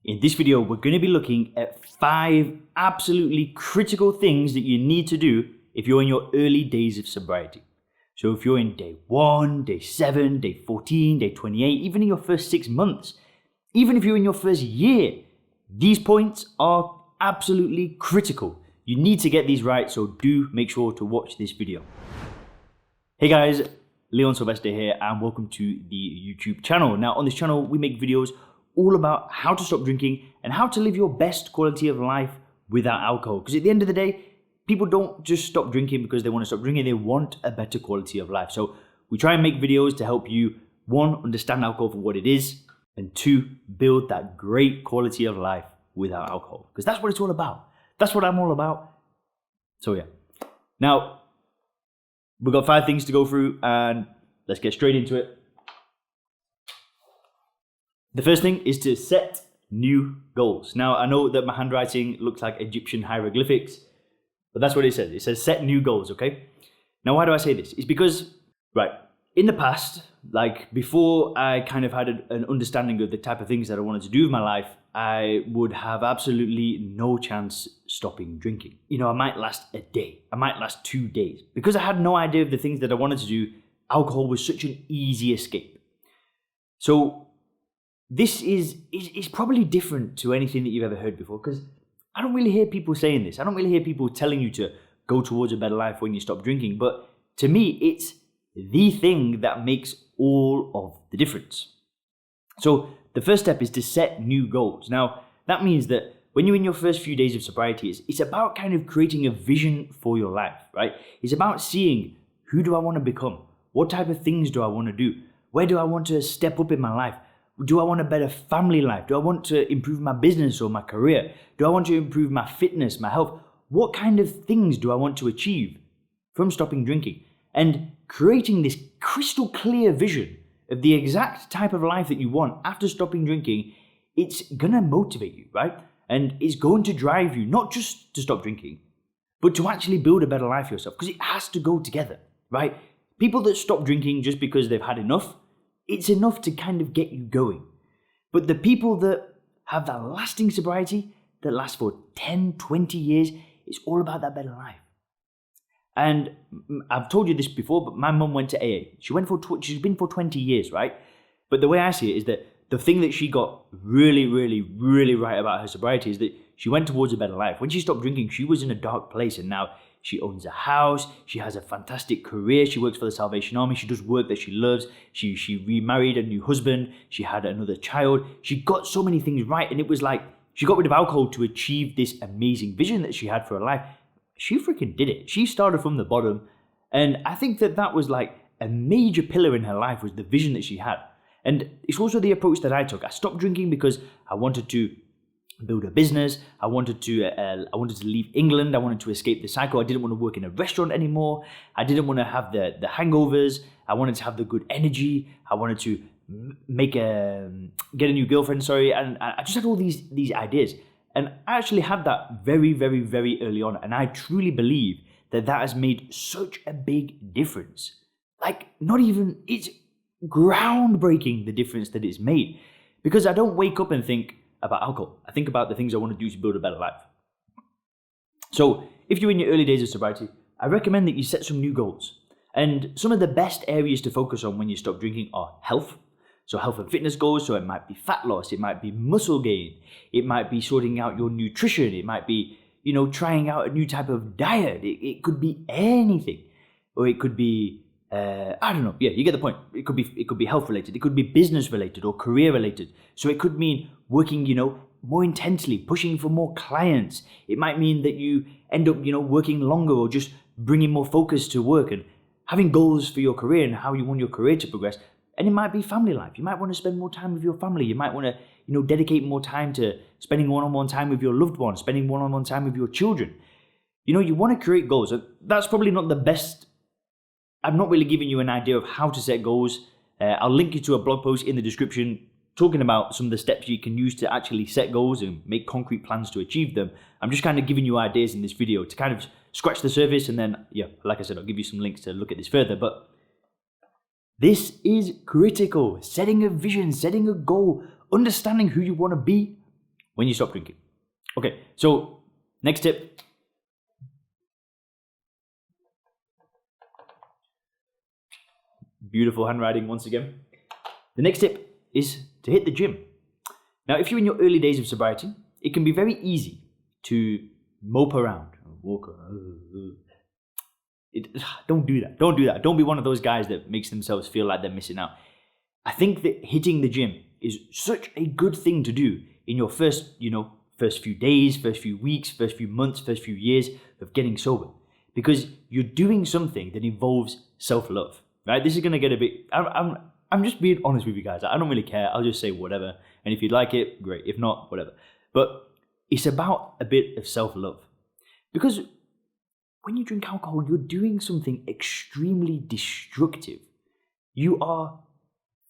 In this video, we're going to be looking at 5 absolutely critical things that you need to do if you're in your early days of sobriety. So if you're in day 1, day 7, day 14, day 28, even in your first 6 months, even if you're in your first year, these points are absolutely critical. You need to get these right, so do make sure to watch this video. Hey guys, Leon Sylvester here and welcome to the YouTube channel. Now on this channel, we make videos all about how to stop drinking and how to live your best quality of life without alcohol. Because at the end of the day, people don't just stop drinking because they want to stop drinking, they want a better quality of life. So we try and make videos to help you, 1, understand alcohol for what it is, and 2, build that great quality of life without alcohol. Because that's what it's all about. That's what I'm all about. So yeah. Now, we've got 5 things to go through and let's get straight into it. The first thing is to set new goals. Now, I know that my handwriting looks like Egyptian hieroglyphics, but that's what it says. It says set new goals, okay? Now, why do I say this? It's because, right, in the past, like before I kind of had an understanding of the type of things that I wanted to do with my life, I would have absolutely no chance stopping drinking. You know, I might last a day. I might last 2 days. Because I had no idea of the things that I wanted to do, alcohol was such an easy escape. So this is probably different to anything that you've ever heard before, because I don't really hear people saying this. I don't really hear people telling you to go towards a better life when you stop drinking. But to me, it's the thing that makes all of the difference. So the first step is to set new goals. Now, that means that when you're in your first few days of sobriety, it's about kind of creating a vision for your life, right? It's about seeing, who do I want to become? What type of things do I want to do? Where do I want to step up in my life? Do I want a better family life? Do I want to improve my business or my career? Do I want to improve my fitness, my health? What kind of things do I want to achieve from stopping drinking? And creating this crystal clear vision of the exact type of life that you want after stopping drinking, it's gonna motivate you, right? And it's going to drive you not just to stop drinking, but to actually build a better life for yourself, because it has to go together, right? People that stop drinking just because they've had enough, it's enough to kind of get you going. But the people that have that lasting sobriety, that lasts for 10, 20 years, it's all about that better life. And I've told you this before, but my mum went to AA. She's been for 20 years, right? But the way I see it is that the thing that she got really, really, really right about her sobriety is that she went towards a better life. When she stopped drinking, she was in a dark place, and now she owns a house, she has a fantastic career, she works for the Salvation Army, she does work that she loves, she remarried a new husband, she had another child, she got so many things right, and it was like, she got rid of alcohol to achieve this amazing vision that she had for her life. She freaking did it. She started from the bottom, and I think that was like a major pillar in her life, was the vision that she had. And it's also the approach that I took. I stopped drinking because I wanted to build a business. I wanted to leave England. I wanted to escape the cycle. I didn't want to work in a restaurant anymore. I didn't want to have the hangovers. I wanted to have the good energy. I wanted to get a new girlfriend. And I just had all these ideas. And I actually had that very, very, very early on. And I truly believe that has made such a big difference. Like, it's groundbreaking, the difference that it's made. Because I don't wake up and think about alcohol. I think about the things I want to do to build a better life. So if you're in your early days of sobriety, I recommend that you set some new goals. And some of the best areas to focus on when you stop drinking are health. So health and fitness goals. So it might be fat loss. It might be muscle gain. It might be sorting out your nutrition. It might be, trying out a new type of diet. It could be anything. Or it could be, I don't know. Yeah, you get the point. It could be health related. It could be business related or career related. So it could mean working, more intensely, pushing for more clients. It might mean that you end up, working longer or just bringing more focus to work and having goals for your career and how you want your career to progress. And it might be family life. You might want to spend more time with your family. You might want to, dedicate more time to spending one-on-one time with your loved ones, spending one-on-one time with your children. You want to create goals. That's probably not the best. I'm not really giving you an idea of how to set goals. I'll link you to a blog post in the description talking about some of the steps you can use to actually set goals and make concrete plans to achieve them. I'm just kind of giving you ideas in this video to kind of scratch the surface, and then, yeah, like I said, I'll give you some links to look at this further. But this is critical. Setting a vision, setting a goal, understanding who you want to be, when you stop drinking. Okay, so next tip. Beautiful handwriting once again. The next tip is to hit the gym. Now, if you're in your early days of sobriety, it can be very easy to mope around, walk around. Don't do that. Don't do that. Don't be one of those guys that makes themselves feel like they're missing out. I think that hitting the gym is such a good thing to do in your first few days, first few weeks, first few months, first few years of getting sober, because you're doing something that involves self-love, right? This is going to get a bit, I'm just being honest with you guys. I don't really care. I'll just say whatever. And if you'd like it, great. If not, whatever. But it's about a bit of self-love, because when you drink alcohol, you're doing something extremely destructive. You are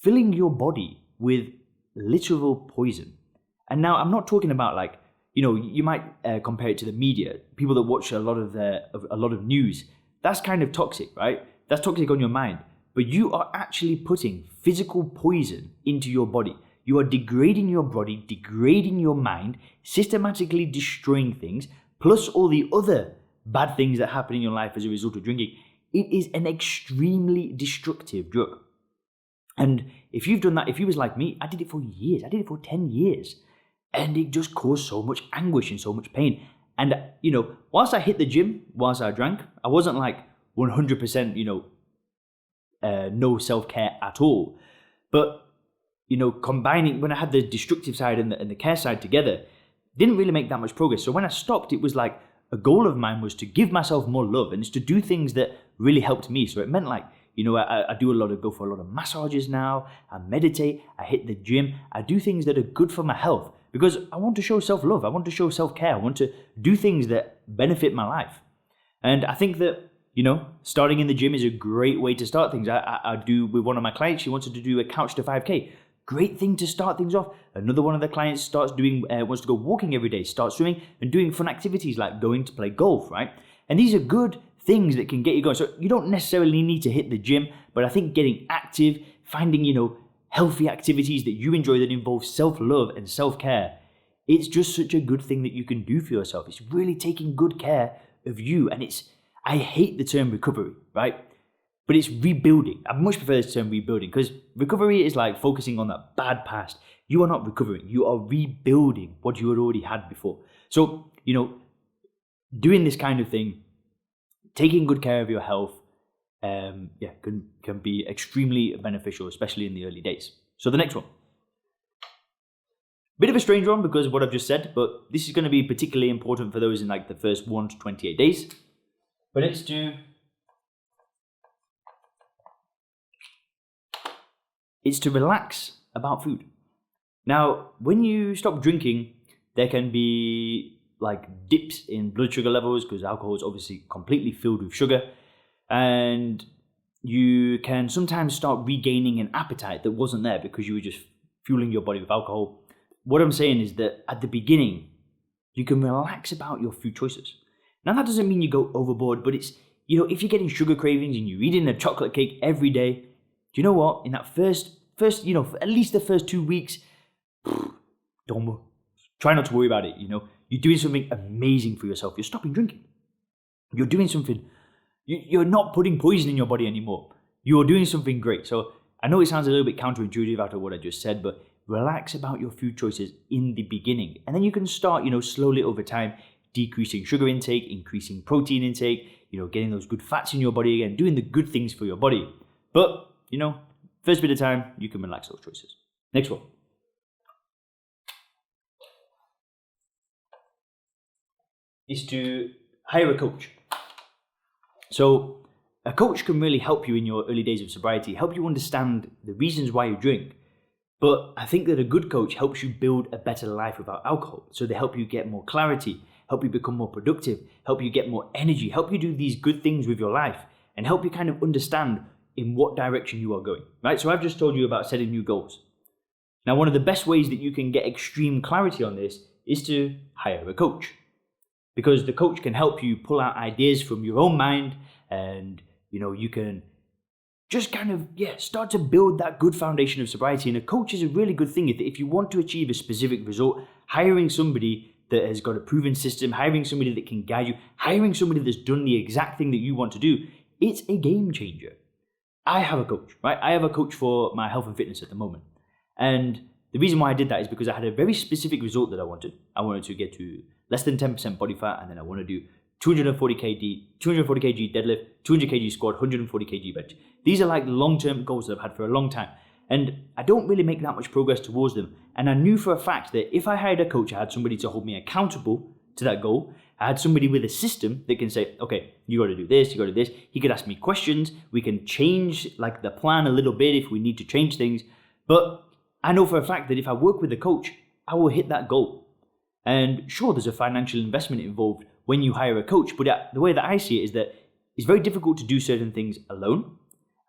filling your body with literal poison. And now I'm not talking about like, you might compare it to the media, people that watch a lot of news. That's kind of toxic, right? That's toxic on your mind. But you are actually putting physical poison into your body. You are degrading your body, degrading your mind, systematically destroying things, plus all the other bad things that happen in your life as a result of drinking. It is an extremely destructive drug. And if you've done that, if you was like me, I did it for years. I did it for 10 years. And it just caused so much anguish and so much pain. And, whilst I hit the gym, whilst I drank, I wasn't like 100%, no self-care at all. But, combining, when I had the destructive side and the care side together, didn't really make that much progress. So when I stopped, it was like a goal of mine was to give myself more love, and it's to do things that really helped me. So it meant like, I go for a lot of massages now. I meditate. I hit the gym. I do things that are good for my health because I want to show self-love. I want to show self-care. I want to do things that benefit my life. And I think that, starting in the gym is a great way to start things. I do with one of my clients. She wanted to do a couch to 5K. Great thing to start things off. Another one of the clients wants to go walking every day, start swimming and doing fun activities like going to play golf, right? And these are good things that can get you going. So you don't necessarily need to hit the gym, but I think getting active, finding, healthy activities that you enjoy that involve self-love and self-care, it's just such a good thing that you can do for yourself. It's really taking good care of you. And I hate the term recovery, right? But it's rebuilding. I much prefer this term rebuilding because recovery is like focusing on that bad past. You are not recovering. You are rebuilding what you had already had before. So, doing this kind of thing, taking good care of your health, can be extremely beneficial, especially in the early days. So the next one. Bit of a strange one because of what I've just said, but this is going to be particularly important for those in like the first 1 to 28 days. But it's to relax about food. Now, when you stop drinking, there can be like dips in blood sugar levels because alcohol is obviously completely filled with sugar. And you can sometimes start regaining an appetite that wasn't there because you were just fueling your body with alcohol. What I'm saying is that at the beginning, you can relax about your food choices. Now, that doesn't mean you go overboard, but it's, if you're getting sugar cravings and you're eating a chocolate cake every day, do you know what? In that first, for at least the first 2 weeks, try not to worry about it, You're doing something amazing for yourself. You're stopping drinking. You're doing something. You're not putting poison in your body anymore. You're doing something great. So I know it sounds a little bit counterintuitive after what I just said, but relax about your food choices in the beginning. And then you can start, slowly over time, decreasing sugar intake, increasing protein intake, getting those good fats in your body again, doing the good things for your body. But, first bit of time, you can relax those choices. Next one. Is to hire a coach. So a coach can really help you in your early days of sobriety, help you understand the reasons why you drink. But I think that a good coach helps you build a better life without alcohol. So they help you get more clarity, help you become more productive, help you get more energy, help you do these good things with your life, and help you kind of understand in what direction you are going, right? So I've just told you about setting new goals. Now, one of the best ways that you can get extreme clarity on this is to hire a coach. Because the coach can help you pull out ideas from your own mind and, you can just kind of, start to build that good foundation of sobriety. And a coach is a really good thing. If you want to achieve a specific result, hiring somebody that has got a proven system, hiring somebody that can guide you, hiring somebody that's done the exact thing that you want to do, it's a game changer. I have a coach, right? I have a coach for my health and fitness at the moment. And the reason why I did that is because I had a very specific result that I wanted. I wanted to get to less than 10% body fat, and then I want to do 240 kg deadlift, 200 kg squat, 140 kg bench. These are like long-term goals that I've had for a long time. And I don't really make that much progress towards them. And I knew for a fact that if I hired a coach, I had somebody to hold me accountable to that goal. I had somebody with a system that can say, okay, you got to do this, you got to do this. He could ask me questions. We can change like the plan a little bit if we need to change things. But I know for a fact that if I work with a coach, I will hit that goal. And sure, there's a financial investment involved when you hire a coach. But the way that I see it is that it's very difficult to do certain things alone.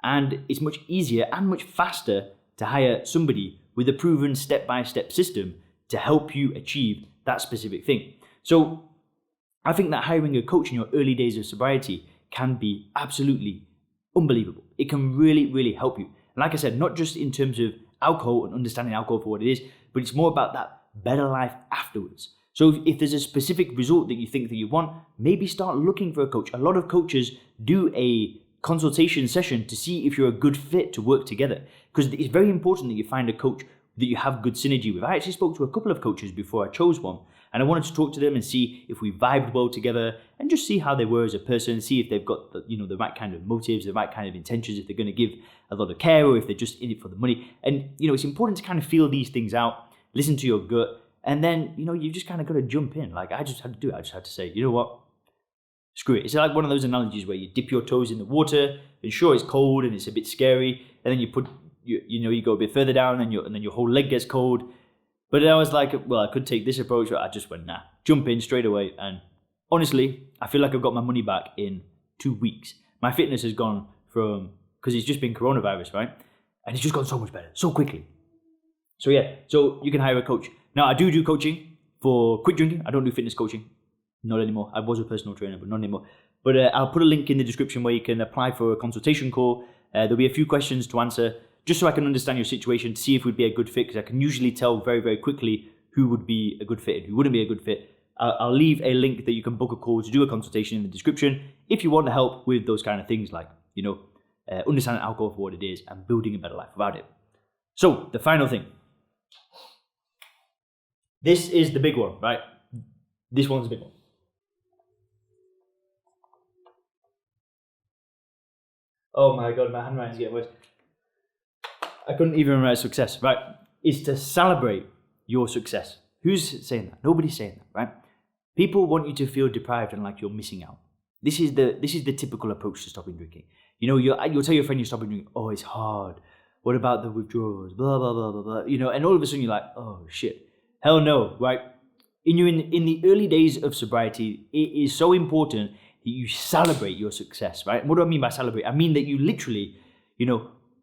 And it's much easier and much faster to hire somebody with a proven step-by-step system to help you achieve that specific thing. So I think that hiring a coach in your early days of sobriety can be absolutely unbelievable. It can really, really help you. And like I said, not just in terms of alcohol and understanding alcohol for what it is, but it's more about that better life afterwards. So if there's a specific result that you think that you want, maybe start looking for a coach. A lot of coaches do a consultation session to see if you're a good fit to work together, because it's very important that you find a coach that you have good synergy with. I actually spoke to a couple of coaches before I chose one, and I wanted to talk to them and see if we vibed well together and just see how they were as a person, see if they've got the right kind of motives, the right kind of intentions, if they're going to give a lot of care or if they're just in it for the money. And it's important to kind of feel these things out, listen to your gut, and then you just kind of got to jump in. Like I just had to do it. I just had to say, you know what? Screw it. It's like one of those analogies where you dip your toes in the water, and sure, it's cold and it's a bit scary, and then you put you go a bit further down, and then your whole leg gets cold. But I was like, well, I could take this approach, but I just went, nah, jump in straight away. And honestly, I feel like I've got my money back in 2 weeks. My fitness has gone because it's just been coronavirus, right? And it's just gone so much better, so quickly. So yeah, so you can hire a coach. Now, I do coaching for quit drinking. I don't do fitness coaching. Not anymore. I was a personal trainer, but not anymore. But I'll put a link in the description where you can apply for a consultation call. There'll be a few questions to answer, just so I can understand your situation, to see if we'd be a good fit, because I can usually tell very, very quickly who would be a good fit and who wouldn't be a good fit. I'll leave a link that you can book a call to do a consultation in the description if you want to help with those kind of things, like, understanding alcohol for what it is and building a better life without it. So, the final thing. This is the big one, right? This one's the big one. Oh my God, my handwriting's getting worse. I couldn't even write success, right? Is to celebrate your success. Who's saying that? Nobody's saying that, right? People want you to feel deprived and like you're missing out. This is the typical approach to stopping drinking. You'll tell your friend you're stopping drinking. Oh, it's hard. What about the withdrawals? Blah blah blah blah blah. And all of a sudden you're like, oh shit, hell no, right? In the early days of sobriety, it is so important that you celebrate your success, right? And what do I mean by celebrate? I mean that you literally,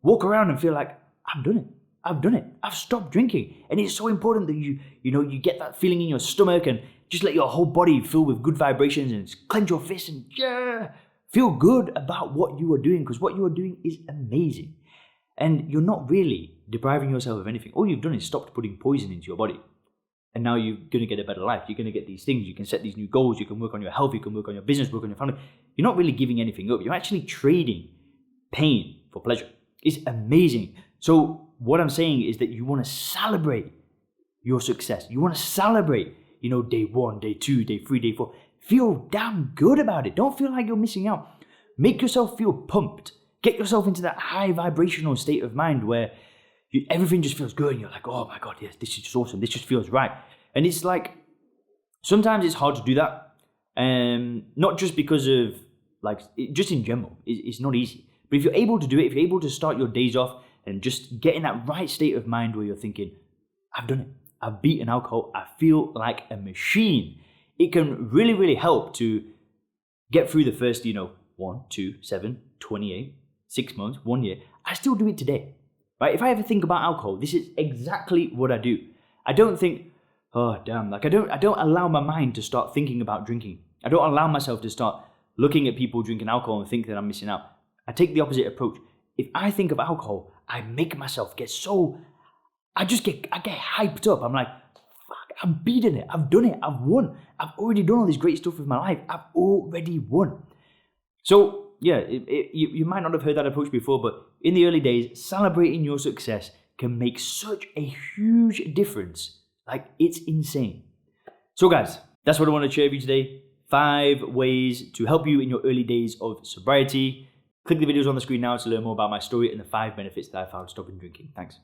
walk around and feel like, I've done it. I've stopped drinking. And it's so important that you get that feeling in your stomach and just let your whole body fill with good vibrations and clench your fists and feel good about what you are doing, because what you are doing is amazing. And you're not really depriving yourself of anything. All you've done is stopped putting poison into your body. And now you're going to get a better life. You're going to get these things. You can set these new goals. You can work on your health. You can work on your business, work on your family. You're not really giving anything up. You're actually trading pain for pleasure. It's amazing. So what I'm saying is that you want to celebrate your success. You want to celebrate, day 1, day 2, day 3, day 4. Feel damn good about it. Don't feel like you're missing out. Make yourself feel pumped. Get yourself into that high vibrational state of mind where everything just feels good, and you're like, oh my God, yes, this is just awesome. This just feels right. And it's like, sometimes it's hard to do that. Not just because of, just in general, it's not easy. But if you're able to do it, if you're able to start your days off and just get in that right state of mind where you're thinking, I've done it. I've beaten alcohol. I feel like a machine. It can really, really help to get through the first, 1, 2, 7, 28, 6 months, 1 year. I still do it today. Right? If I ever think about alcohol, this is exactly what I do. I don't think, oh damn, I don't allow my mind to start thinking about drinking. I don't allow myself to start looking at people drinking alcohol and think that I'm missing out. I take the opposite approach. If I think of alcohol, I make myself get I get hyped up. I'm like, fuck, I've beaten it. I've done it. I've won. I've already done all this great stuff with my life. I've already won. So yeah, you might not have heard that approach before, but in the early days, celebrating your success can make such a huge difference. Like, it's insane. So guys, that's what I want to share with you today. 5 ways to help you in your early days of sobriety. Click the videos on the screen now to learn more about my story and the 5 benefits that I found stopping drinking. Thanks.